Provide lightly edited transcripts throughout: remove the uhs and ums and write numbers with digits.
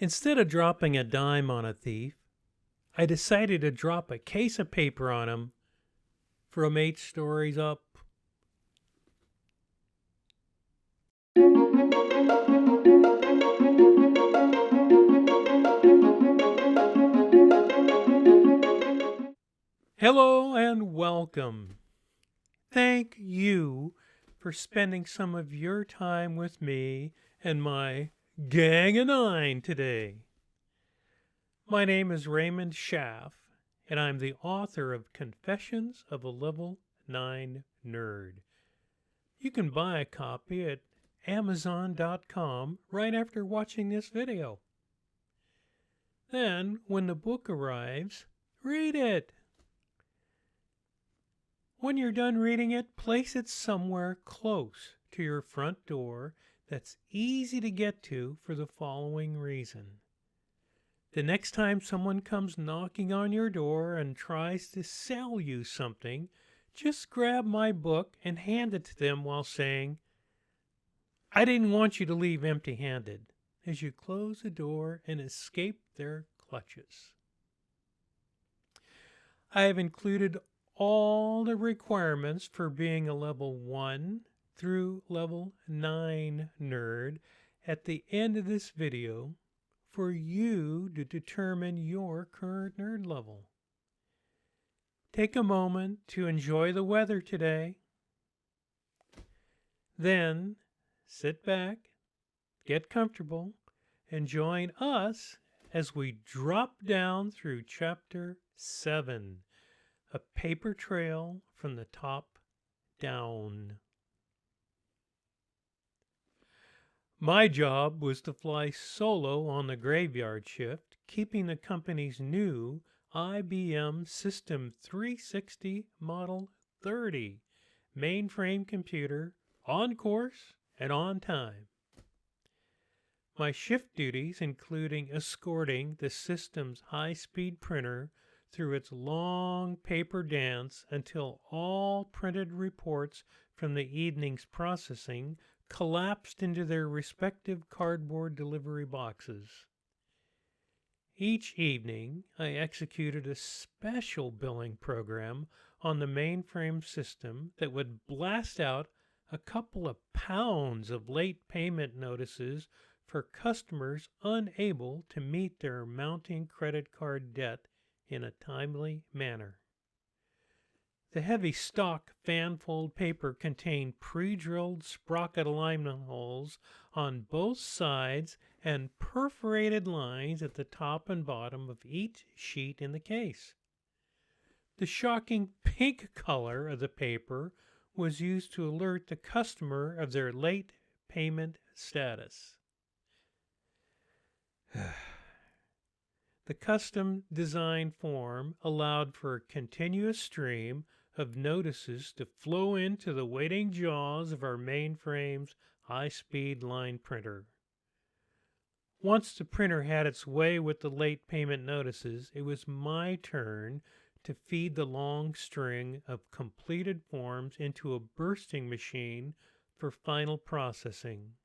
Instead of dropping a dime on a thief, I decided to drop a case of paper on him from 8 stories up. Hello and welcome. Thank you for spending some of your time with me and my gang of 9 today. My name is Raymond Schaff, and I'm the author of Confessions of a Level 9 Nerd. You can buy a copy at Amazon.com right after watching this video. Then, when the book arrives, read it. When you're done reading it, place it somewhere close to your front door that's easy to get to for the following reason. The next time someone comes knocking on your door and tries to sell you something, just grab my book and hand it to them while saying, "I didn't want you to leave empty-handed," as you close the door and escape their clutches. I have included all the requirements for being a level 1 through level 9 nerd at the end of this video for you to determine your current nerd level. Take a moment to enjoy the weather today. Then sit back, get comfortable, and join us as we drop down through Chapter 7. A paper trail from the top down. My job was to fly solo on the graveyard shift, keeping the company's new IBM System 360 Model 30 mainframe computer on course and on time. My shift duties including escorting the system's high-speed printer through its long paper dance until all printed reports from the evening's processing collapsed into their respective cardboard delivery boxes. Each evening, I executed a special billing program on the mainframe system that would blast out a couple of pounds of late payment notices for customers unable to meet their mounting credit card debt in a timely manner. The heavy stock fanfold paper contained pre-drilled sprocket alignment holes on both sides and perforated lines at the top and bottom of each sheet in the case. The shocking pink color of the paper was used to alert the customer of their late payment status. The custom design form allowed for a continuous stream of notices to flow into the waiting jaws of our mainframe's high-speed line printer. Once the printer had its way with the late payment notices, it was my turn to feed the long string of completed forms into a bursting machine for final processing.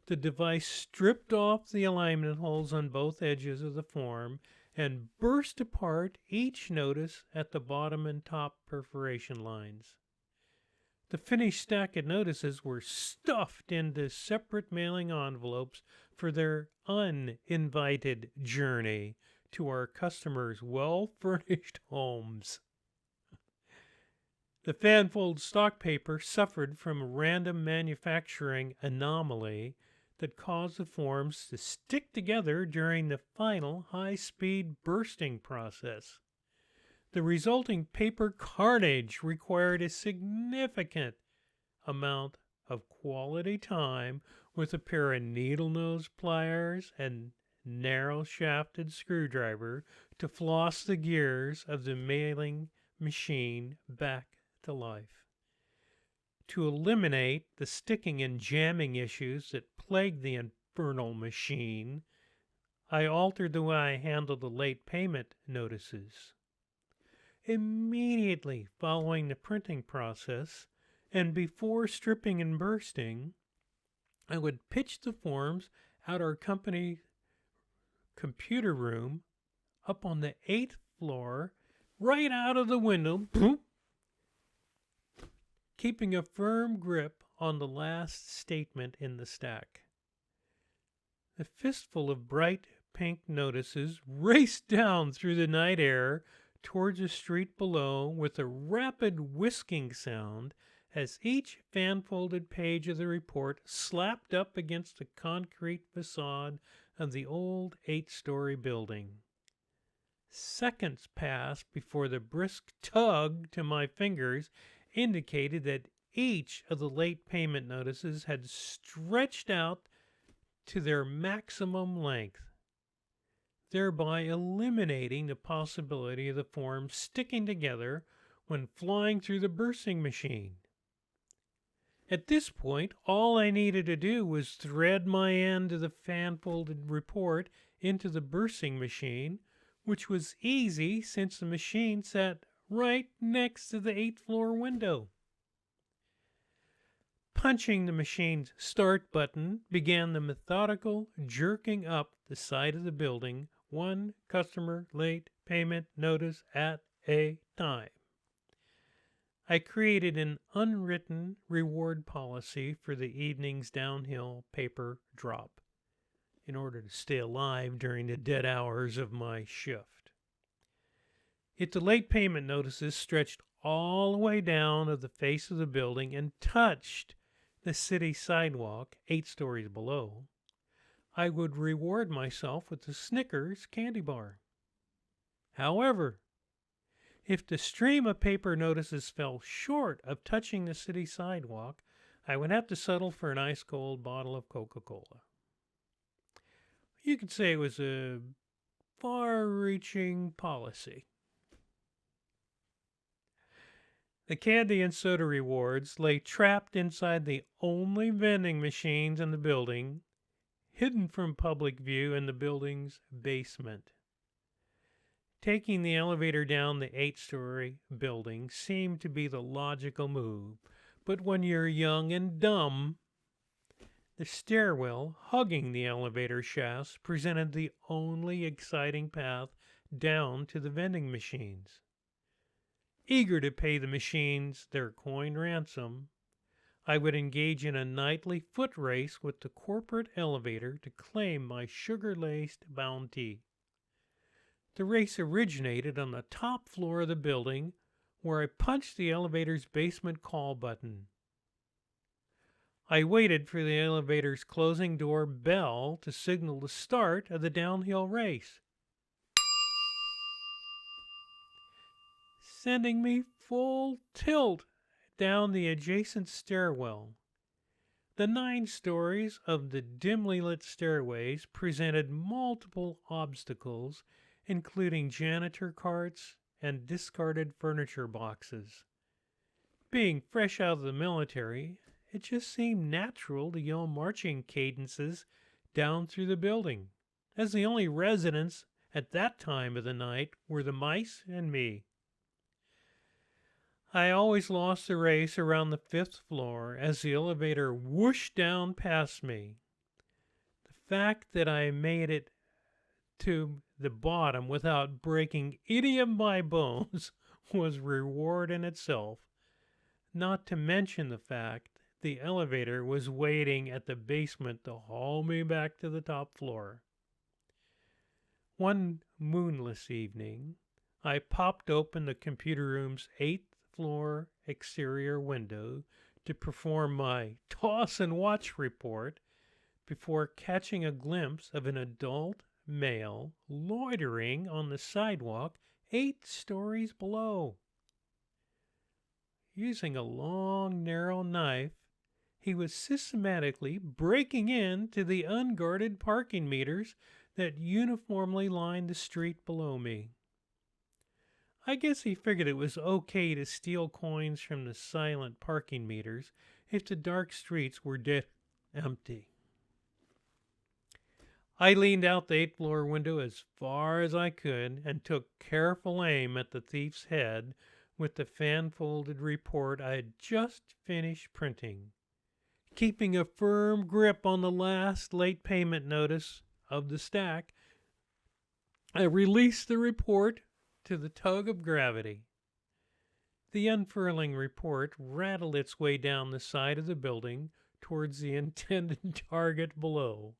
The device stripped off the alignment holes on both edges of the form and burst apart each notice at the bottom and top perforation lines. The finished stack of notices were stuffed into separate mailing envelopes for their uninvited journey to our customers' well-furnished homes. The fanfold stock paper suffered from a random manufacturing anomaly that caused the forms to stick together during the final high-speed bursting process. The resulting paper carnage required a significant amount of quality time with a pair of needle-nose pliers and narrow-shafted screwdriver to floss the gears of the mailing machine back to life. To eliminate the sticking and jamming issues that plagued the infernal machine, I altered the way I handled the late payment notices. Immediately following the printing process, and before stripping and bursting, I would pitch the forms out our company computer room up on the 8th floor, right out of the window, keeping a firm grip on the last statement in the stack. The fistful of bright pink notices raced down through the night air towards the street below with a rapid whisking sound as each fan-folded page of the report slapped up against the concrete facade of the old 8-story building. Seconds passed before the brisk tug to my fingers indicated that each of the late payment notices had stretched out to their maximum length, thereby eliminating the possibility of the form sticking together when flying through the bursing machine. At this point, all I needed to do was thread my end of the fan-folded report into the bursing machine, which was easy since the machine sat right next to the 8th floor window. Punching the machine's start button began the methodical jerking up the side of the building, one customer late payment notice at a time. I created an unwritten reward policy for the evening's downhill paper drop in order to stay alive during the dead hours of my shift. If the late payment notices stretched all the way down of the face of the building and touched the city sidewalk 8 stories below, I would reward myself with a Snickers candy bar. However, if the stream of paper notices fell short of touching the city sidewalk, I would have to settle for an ice-cold bottle of Coca-Cola. You could say it was a far-reaching policy. The candy and soda rewards lay trapped inside the only vending machines in the building, hidden from public view in the building's basement. Taking the elevator down the 8-story building seemed to be the logical move, but when you're young and dumb, the stairwell hugging the elevator shafts presented the only exciting path down to the vending machines. Eager to pay the machines their coin ransom, I would engage in a nightly foot race with the corporate elevator to claim my sugar-laced bounty. The race originated on the top floor of the building, where I punched the elevator's basement call button. I waited for the elevator's closing door bell to signal the start of the downhill race, sending me full tilt down the adjacent stairwell. The 9 stories of the dimly lit stairways presented multiple obstacles, including janitor carts and discarded furniture boxes. Being fresh out of the military, it just seemed natural to yell marching cadences down through the building, as the only residents at that time of the night were the mice and me. I always lost the race around the 5th floor as the elevator whooshed down past me. The fact that I made it to the bottom without breaking any of my bones was reward in itself, not to mention the fact the elevator was waiting at the basement to haul me back to the top floor. One moonless evening, I popped open the computer room's 8th floor exterior window to perform my toss and watch report before catching a glimpse of an adult male loitering on the sidewalk 8 stories below. Using a long, narrow knife, he was systematically breaking into the unguarded parking meters that uniformly lined the street below me. I guess he figured it was okay to steal coins from the silent parking meters if the dark streets were dead empty. I leaned out the 8th floor window as far as I could and took careful aim at the thief's head with the fan-folded report I had just finished printing, keeping a firm grip on the last late payment notice of the stack I released the report to the tug of gravity. The unfurling report rattled its way down the side of the building towards the intended target below.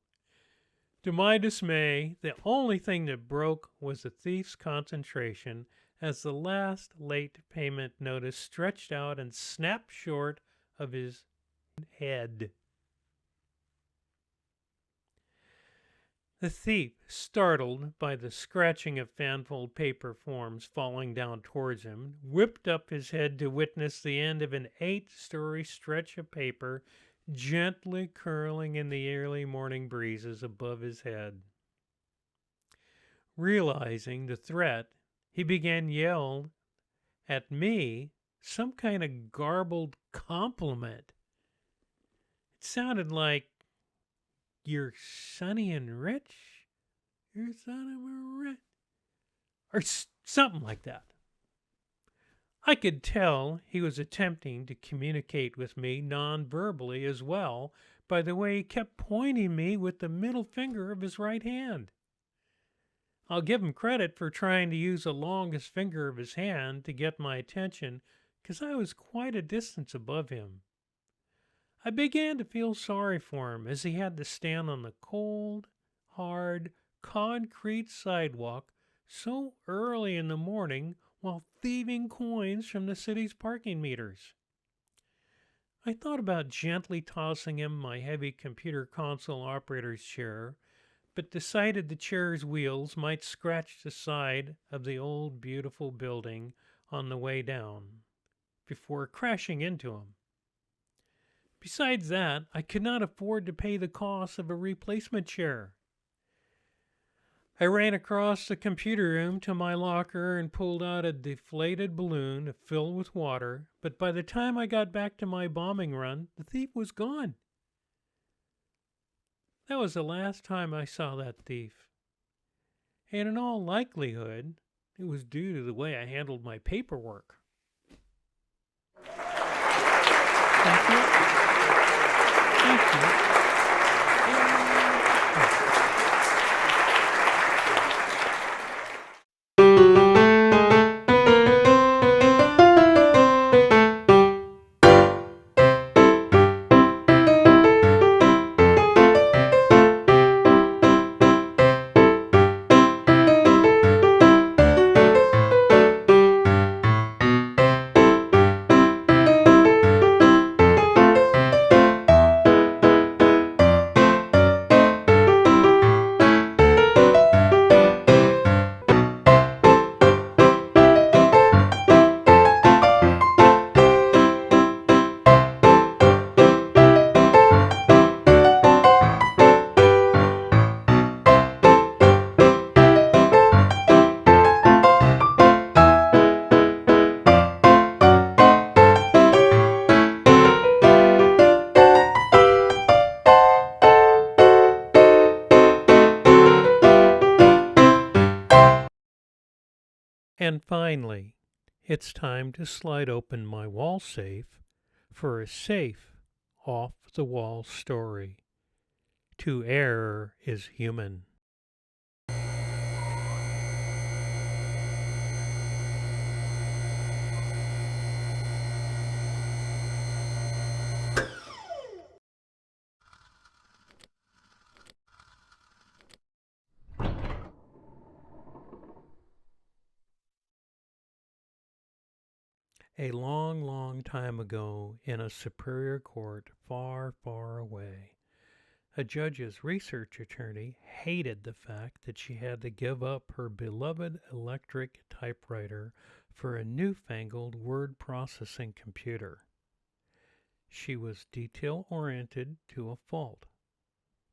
To my dismay, the only thing that broke was the thief's concentration as the last late payment notice stretched out and snapped short of his head. The thief, startled by the scratching of fanfold paper forms falling down towards him, whipped up his head to witness the end of an 8-story stretch of paper gently curling in the early morning breezes above his head. Realizing the threat, he began yelling at me some kind of garbled compliment. It sounded like, "You're sunny and rich? You're sunny and rich?" Or something like that. I could tell he was attempting to communicate with me non-verbally as well by the way he kept pointing me with the middle finger of his right hand. I'll give him credit for trying to use the longest finger of his hand to get my attention, because I was quite a distance above him. I began to feel sorry for him as he had to stand on the cold, hard, concrete sidewalk so early in the morning while thieving coins from the city's parking meters. I thought about gently tossing him my heavy computer console operator's chair, but decided the chair's wheels might scratch the side of the old beautiful building on the way down before crashing into him. Besides that, I could not afford to pay the cost of a replacement chair. I ran across the computer room to my locker and pulled out a deflated balloon to fill with water, but by the time I got back to my bombing run, the thief was gone. That was the last time I saw that thief. And in all likelihood, it was due to the way I handled my paperwork. Thank you. Thank you. And finally, it's time to slide open my wall safe for a safe, off-the-wall story. To err is human. A long, long time ago, in a superior court far, far away, a judge's research attorney hated the fact that she had to give up her beloved electric typewriter for a newfangled word processing computer. She was detail-oriented to a fault,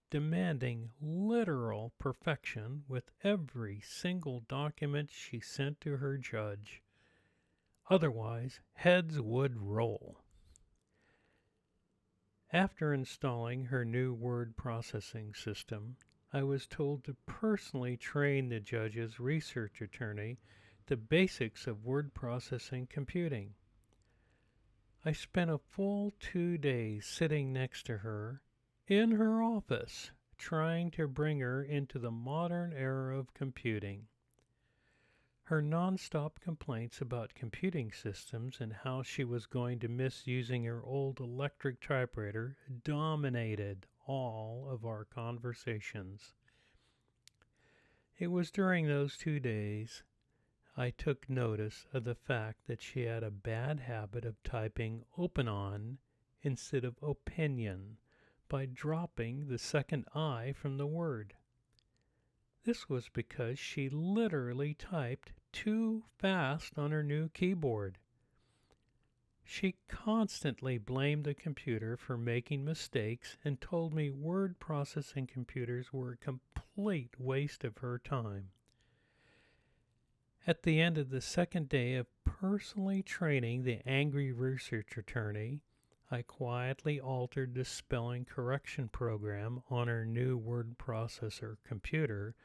demanding literal perfection with every single document she sent to her judge. Otherwise, heads would roll. After installing her new word processing system, I was told to personally train the judge's research attorney the basics of word processing computing. I spent a full 2 days sitting next to her in her office, trying to bring her into the modern era of computing. Her nonstop complaints about computing systems and how she was going to miss using her old electric typewriter dominated all of our conversations. It was during those 2 days I took notice of the fact that she had a bad habit of typing openon instead of opinion by dropping the second I from the word. This was because she literally typed too fast on her new keyboard. She constantly blamed the computer for making mistakes and told me word processing computers were a complete waste of her time. At the end of the second day of personally training the angry research attorney, I quietly altered the spelling correction program on her new word processor computer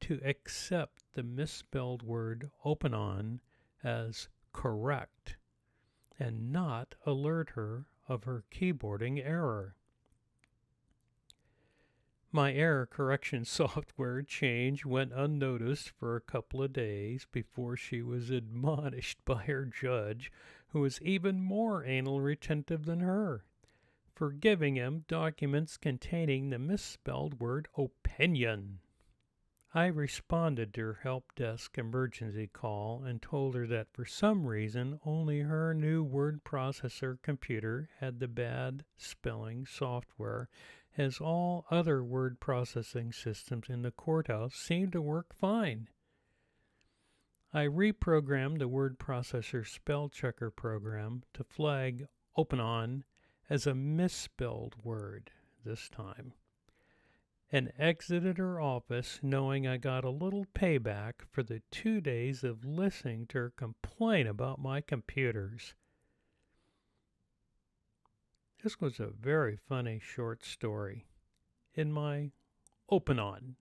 to accept the misspelled word openon as correct and not alert her of her keyboarding error. My error correction software change went unnoticed for a couple of days before she was admonished by her judge, who was even more anal retentive than her, for giving him documents containing the misspelled word opinion. I responded to her help desk emergency call and told her that for some reason only her new word processor computer had the bad spelling software, as all other word processing systems in the courthouse seemed to work fine. I reprogrammed the word processor spell checker program to flag openon as a misspelled word this time, and exited her office knowing I got a little payback for the 2 days of listening to her complain about my computers. This was a very funny short story in my Openon.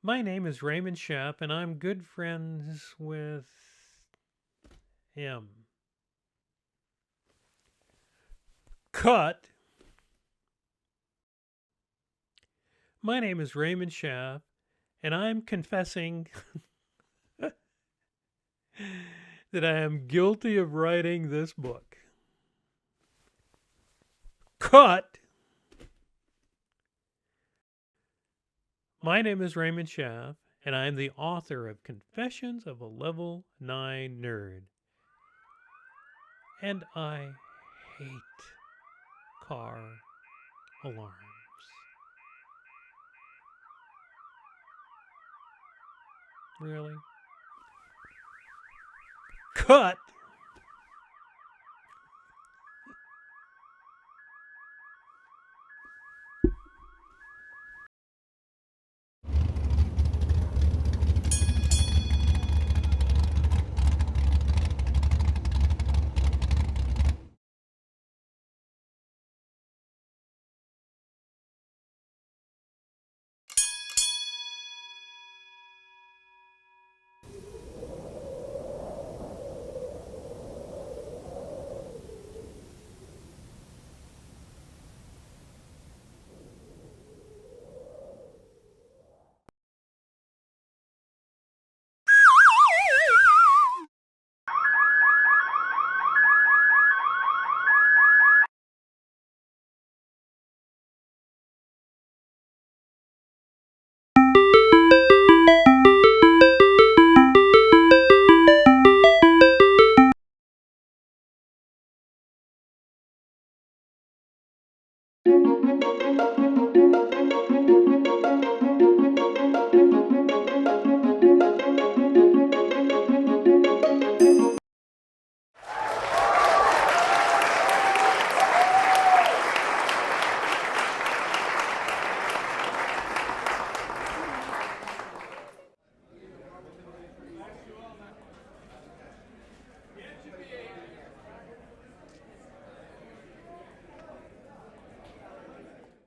My name is Raymond Schaff, and I'm good friends with him. Cut! My name is Raymond Schaff, and I'm confessing that I am guilty of writing this book. Cut! My name is Raymond Schaff, and I am the author of Confessions of a Level 9 Nerd. And I hate car alarms. Really? Cut!